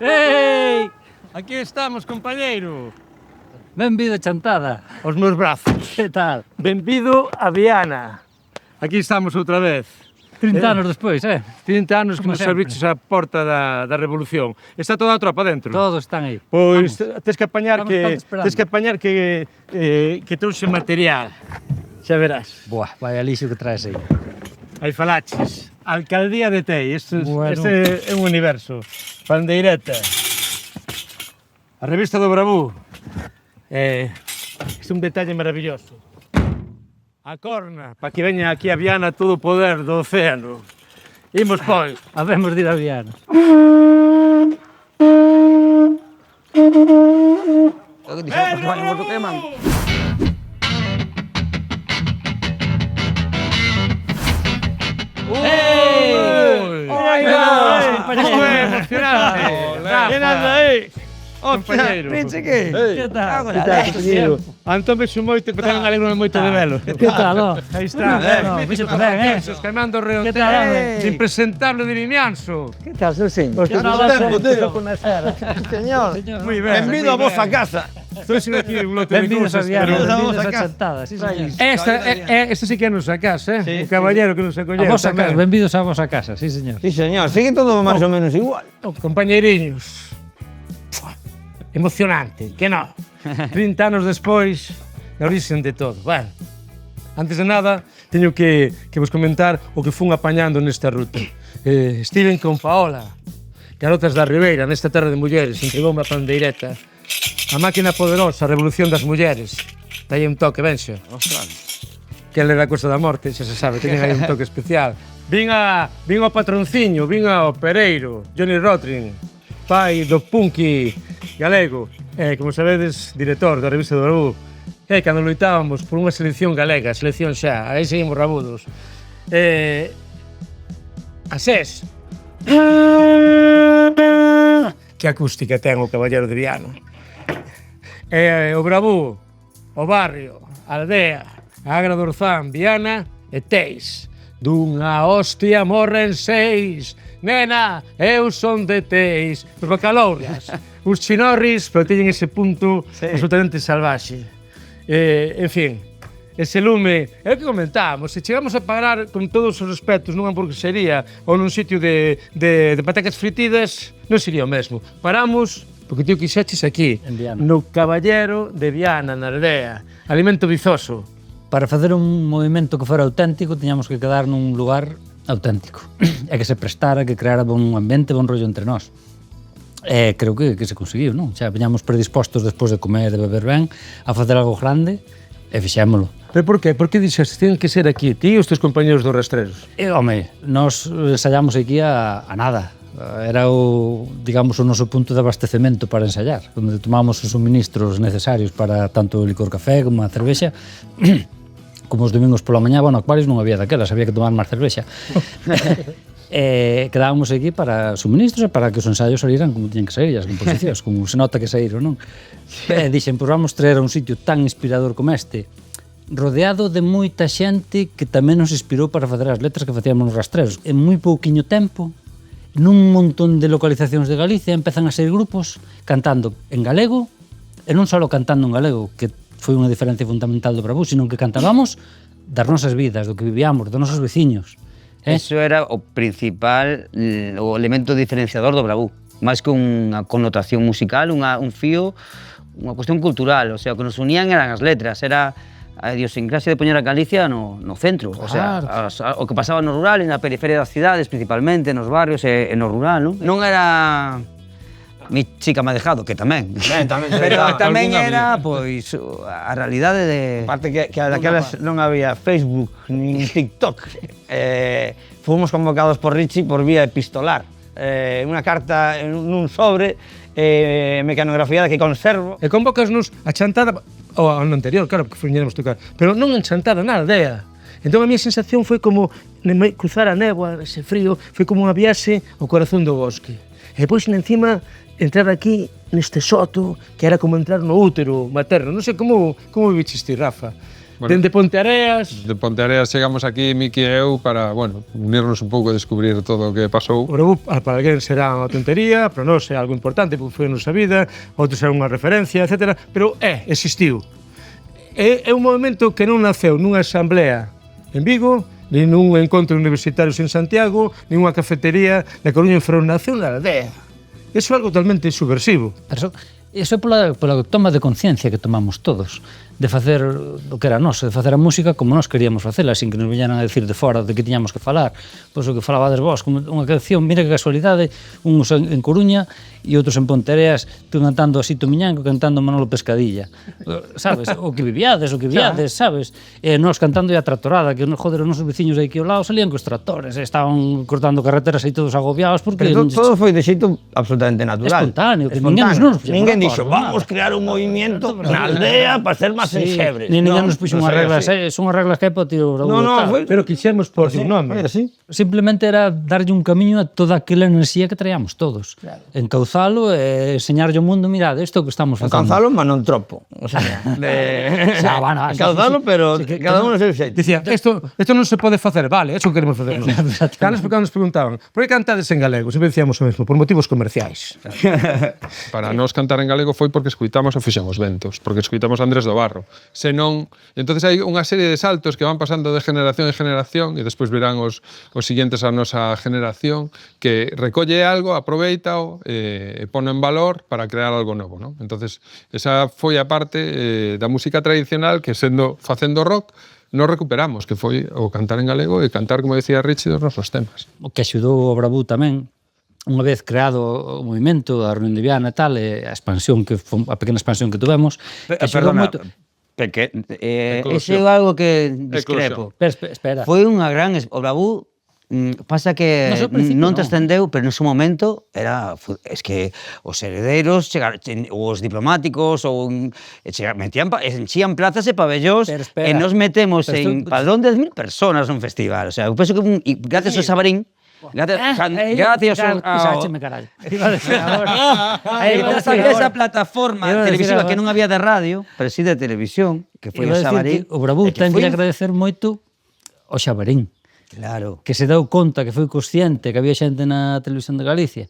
Ei! Aquí estamos, compañeiro. Benvido, chantada. Os meus brazos. Que tal? Benvido a Viana. Aquí estamos outra vez. 30 anos despois, 30 anos que nos serviches a porta da Revolución. Está toda a tropa dentro? Todos están aí. Pois tes que apañar que trouxe material. Xa verás. Buah, vaya lixo que traes aí. Aí falaches. Alcaldía de Tei. Este é un universo. Pandeireta. A revista do Bravú. É un detalle maravilloso. A corna, para que veña aquí a Viana todo o poder do océano. Imos, pois. Habemos de ir a Viana. Compañeiro. Que tal? Compañeiro. Antón vexo moito, que tamén alegro moito de velo. Que tal, Aí está. Vexo ben, Queimando o reo. Que tal, impresentable de Vimianzo. Que tal, seu señor? tempo, tío. Señor. Moi ben. Benvido a vosa casa. Estou sin aquí un lote de Benvidos a cousas. Viana, pero- benvidos a chantada, sí, señor. Esta sí que é a nosa casa, O caballero que nos A acolleu. vosa casa, tamén. benvidos a vosa casa, sí, señor. Sí, señor. Sigue todo máis ou menos igual. Compañeiriños. Emocionante, que no? 30 anos despois, na orixen de todo. Bueno, antes de nada, teño que vos comentar o que fun apañando nesta ruta. Estiven con Paola, Carotas da Ribeira, nesta terra de mulleres, entregoume a pandeireta. A máquina poderosa, a revolución das mulleres. Daí un toque, benxo. Que le da Costa da Morte, xa se sabe, teñen aí un toque especial. Vin ao patronciño, vin ao Pereiro, Johnny Rotring, pai do punky galego, como sabedes, director da revista do Bravú. Cando loitábamos por unha selección galega, selección xa, aí seguimos rabudos. A SES. Que acústica ten o caballero de Viana. O Bravú, o barrio, a aldea, a Agra do Orzán, Viana e Teis. Dunha hostia morren 6. Nena, eu son de Teis. Os bacalourias, os chinorris, pero teñen ese punto absolutamente salvaxe. En fin, ese lume, é o que comentábamos, se chegamos a parar con todos os respetos nunha hamburguesería ou nun sitio de patacas fritidas, non sería o mesmo. Paramos, porque ti o quixeches aquí, no Caballero de Viana, na aldea. Alimento vizoso. Para facer un movimento que fora auténtico, tiñamos que quedar nun lugar auténtico. E que se prestara, que creara bon ambiente, bon rollo entre nós. E creo que se conseguiu, non? Xa viñamos predispostos despois de comer e de beber ben a facer algo grande e fixémolo. Pero por qué? Por que dixes que ten que ser aquí, ti e os teus compañeros dos rastreros? Home, nós ensaiamos aquí a nada. Era o, digamos, o noso punto de abastecemento para ensaiar, onde tomamos os suministros necesarios para tanto o licor café como a cervexa. Como os domingos pola mañá, bueno, Aquarius non había daquelas, había que tomar máis cervexa. Quedábamos aquí para suministros e para que os ensaios saliran como tiñen que sair, as composicións, como se nota que saíron, non? Dixen, pois vamos traer a un sitio tan inspirador como este, rodeado de moita xente que tamén nos inspirou para facer as letras que facíamos nos rastreros. En moi pouquiño tempo, nun montón de localizacións de Galicia, empezan a ser grupos cantando en galego, E non só cantando en galego, que foi unha diferencia fundamental do Bravú, sino que cantábamos das nosas vidas, do que vivíamos, dos nosos veciños. Eso era o principal, o elemento diferenciador do Bravú. Máis que unha connotación musical, un fío, unha cuestión cultural. O sea, o que nos unían eran as letras, era a idiosincrasia de poñer a Galicia no centro. O sea, o que pasaba no rural e na periferia das cidades, principalmente, nos barrios e no rural, non? Non era mi chica me ha dejado, que tamén. Pero tamén era, pois, a realidade de... Aparte que daquelas non había Facebook nin TikTok. Fomos convocados por Richie por vía epistolar. Unha carta nun sobre mecanografiada que conservo. E convocasnos a chantada ao ano anterior, claro, porque viñéramos tocar, pero non en chantada na aldea. Entón a miña sensación foi como cruzar a néboa, ese frío, foi como unha viaxe ao corazón do bosque. E depois, encima, entrar aquí neste soto, que era como entrar no útero materno. Non sei como viviches ti, Rafa. Bueno, Dende Ponteareas... De Ponteareas chegamos aquí, Miki e eu, para, bueno, unirnos un pouco e descubrir todo o que pasou. O Bravú, para alguén será unha tontería, para nós é algo importante, porque foi a nosa vida, outros será unha referencia, etc. Pero existiu. É un movimento que non naceu nunha asamblea en Vigo, nin nun encontro universitario en Santiago, nin unha cafetería na Coruña en Ferrol, naceu na aldea. Iso é algo totalmente subversivo. Iso é pola toma de conciencia que tomamos todos, de facer o que era noso, de facer a música como nós queríamos facela, sin que nos viñeran a decir de fora de que tiñamos que falar. Pois o que falabades vos, como unha canción, mira que casualidade, uns en Coruña e outros en Ponteareas, tú cantando así Tomiñanco, cantando Manolo Pescadilla. Sabes? O que viviades, sabes? E nós cantando a tractorada, que, joder, os nosos veciños aí que ao lado salían cos tractores, estaban cortando carreteras aí todos agobiados, porque... Pero todo foi de xeito absolutamente natural. Espontáneo, que ninguén dixo, vamos crear un movimento na aldea para ser máis enxebres. Ninguén nos puxo unhas reglas, son as reglas que hai para o tiro. Pero quixemos por un nome. Simplemente era darlle un camiño a toda aquela enerxía que traíamos todos. Encauzalo e enseñarlle ao mundo, mirad, isto que estamos facendo. Encauzalo, mas non tropo. O sea, encauzalo, pero cada uno seu xeito. Dicía, isto non se pode facer, vale, eso queremos facer. Cando nos preguntaban, por que cantades en galego? Sempre dicíamos o mesmo, por motivos comerciais. Para nós cantar en galego foi porque escuitamos o Fixen os Ventos, porque escuitamos Andrés do Barro. Senón, entonces hai unha serie de saltos que van pasando de generación en generación e despois verán os siguientes a nosa generación que recolle algo, aproveitao e pone en valor para crear algo novo, ¿no? Entonces, esa foi a parte da música tradicional que facendo rock nos recuperamos, que foi o cantar en galego e cantar, como decía Richie, dos nosos temas. O que axudou o Bravú tamén, unha vez creado o movimento da Reunión de Viana e tal, a expansión a pequena expansión que tuvemos, perdona, ese é algo que discrepo. Espera. Foi unha gran... O Bravú pasa que non trascendeu, pero nese momento era... Es que os heredeiros, os diplomáticos, enchían plazas e pabellós e nos metemos en padrón de 10.000 personas nun festival. O sea, eu penso que gracias ao Xabarín, gracias esa plataforma televisiva que non había de radio, pero sí de televisión, que foi o Xabarín. O Bravú ten que agradecer moito ao Xabarín. Claro. Que se deu conta, que foi consciente que había xente na televisión de Galicia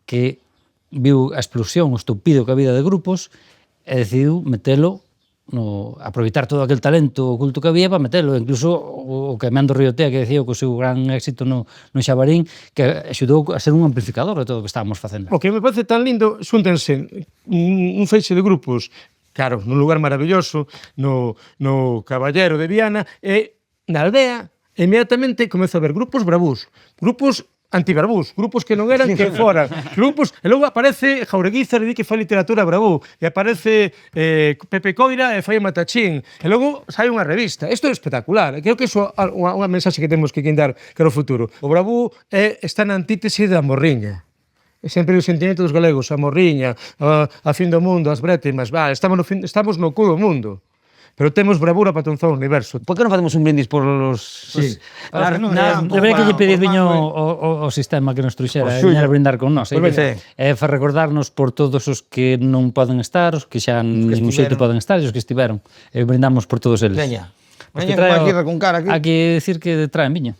que viu a explosión, o estupido que había de grupos e decidiu metelo, aproveitar todo aquel talento oculto que había para metelo, incluso o que Mendo Riotea que decía que o seu gran éxito no Xabarín, que axudou a ser un amplificador de todo o que estábamos facendo. O que me parece tan lindo, xúntense un feixe de grupos, claro, nun lugar maravilloso, no Caballero de Viana, e na aldea, inmediatamente comezo a ver grupos bravús, grupos antibravús, grupos que non eran que foran, grupos, e logo aparece Jaureguizar e di que fai literatura bravú, e aparece Pepe Coira e fai Matachín, e logo sai unha revista. Isto é espectacular, creo que iso é unha mensaxe que temos que guindar cara ao futuro. O bravú está na antítese da morriña. É sempre o sentimento dos galegos, a morriña, a fin do mundo, as brétimas, estamos no cu do mundo. Pero temos bravura para tonzar o universo. Por que non facemos un brindis por los... Debería que lle pedir viño ao sistema que nos truxera, viñar a brindar con nós. Para recordarnos por todos os que non poden estar, os que xa nesmo xeito poden estar, e os que estiveron. Brindamos por todos eles. Veña, que vai con cara aquí. Hai que dicir que traen viño.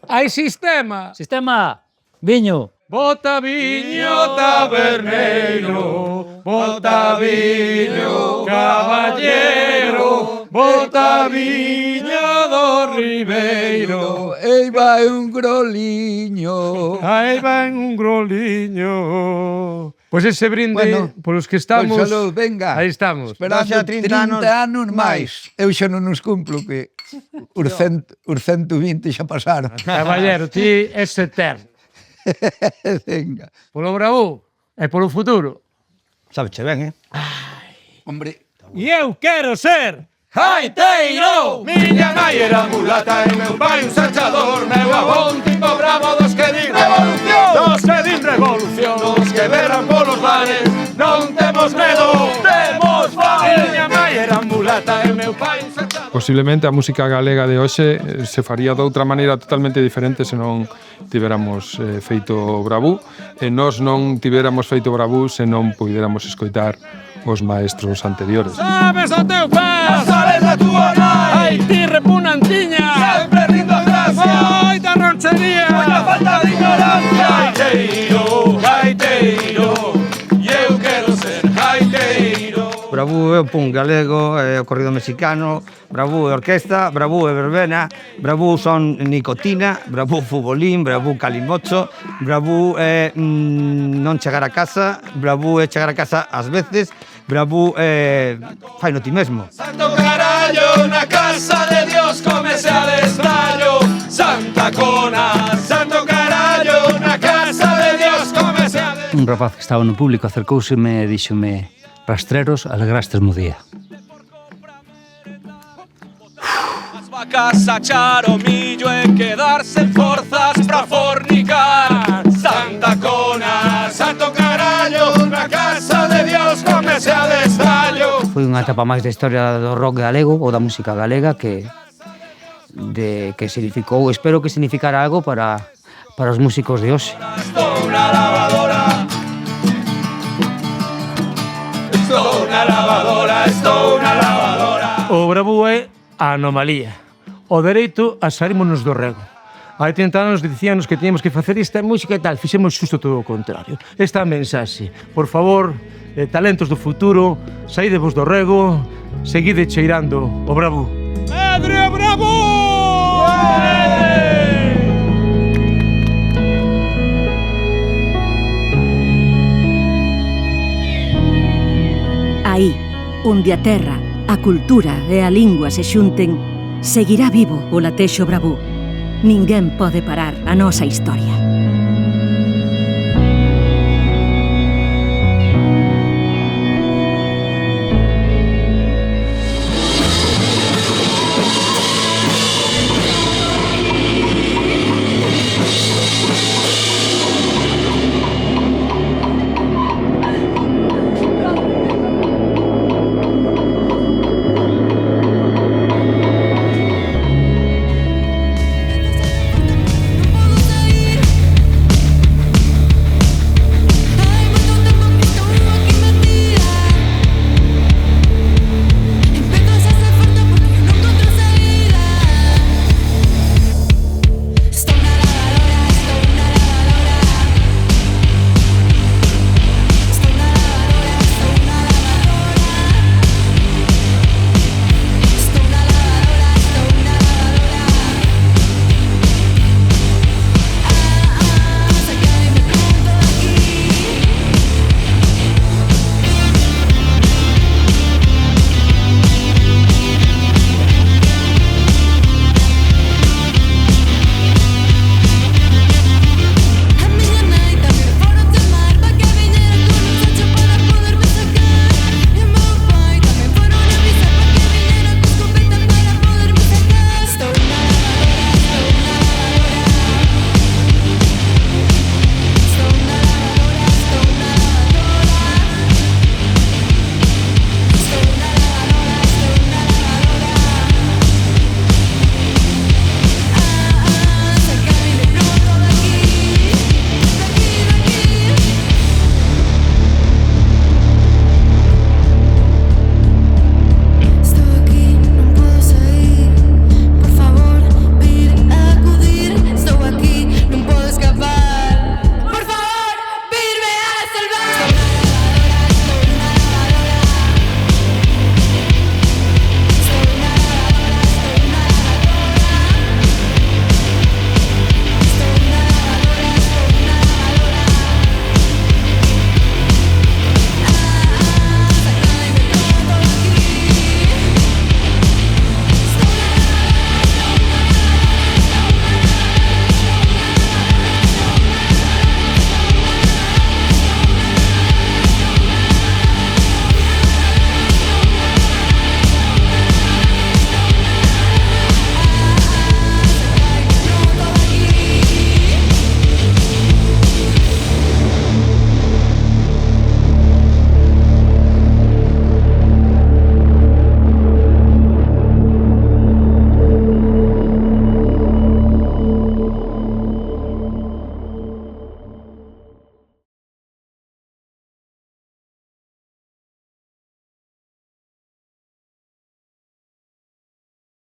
Hai sistema! Sistema! Viño! Bota viño taberneiro, bota viño caballero, bota viño do ribeiro. Ei vai un groliño. Aí vai un groliño. Pois ese brinde Bueno, polos que estamos... Pois salud, venga. Aí estamos. Esperando 30 anos máis. Eu xa non os cumplo, que os 120 xa pasaron. Caballero, ti és eterno. Venga. Polo Bravú e polo futuro. Sabeche ben, Hombre. E eu quero ser... Jaiteiro! Miña nai era mulata e meu pai un sanchador. Meu avó un tipo bravo dos que din revolución. Dos que din revolución. Dos que berran polos bares. Non temos medo, temos fame. Miña nai era mulata e meu pai un sanchador. Posiblemente a música galega de hoxe se faría de outra maneira totalmente diferente se non tiveramos feito Bravú, e nós non tiveramos feito Bravú se non puidéramos escoitar os maestros anteriores. Sabes o teu pé, sabes da tua nai. ai ti repunantiña, Sempre rindo gracia. moita ronchería, Moita falta de ignorancia. Jaiteiro, jaiteiro, e eu quero ser jaiteiro. Bravú é o punk galego, é o corrido mexicano, Bravú é orquesta, Bravú é verbena, Bravú son nicotina, Bravú futbolín, Bravú calimocho, Bravú é non chegar a casa, Bravú é chegar a casa ás veces, Bravú é fai no ti mesmo. Santo carallo, na casa de Dios comese a destallo. Santa Cona, santo carallo, na casa de Dios comese a destallo. Un rapaz que estaba no público acercouseme e díxome: rastreros, alegrastes mo día. As vacas achar o millo e quedarse en forzas pra fornicar. Santa Cona, santo carallo, na casa de Dios comese a destallo. Foi unha etapa máis da historia do rock galego ou da música galega que significou, espero que significara algo para os músicos de hoxe. Estou na lavadora. Estou na lavadora, estou na lavadora. O Bravú é a anomalía. O dereito a saímonos do rego. Hai 30 anos dicíanos que teníamos que facer esta música e tal, fixemos xusto todo o contrario. Esta mensaxe, por favor, talentos do futuro, saídevos do rego, seguide cheirando o Bravú. Pedro Bravú! Aí, onde a terra, a cultura e a lingua se xunten, seguirá vivo o latexo Bravú. Ninguén pode parar a nosa historia.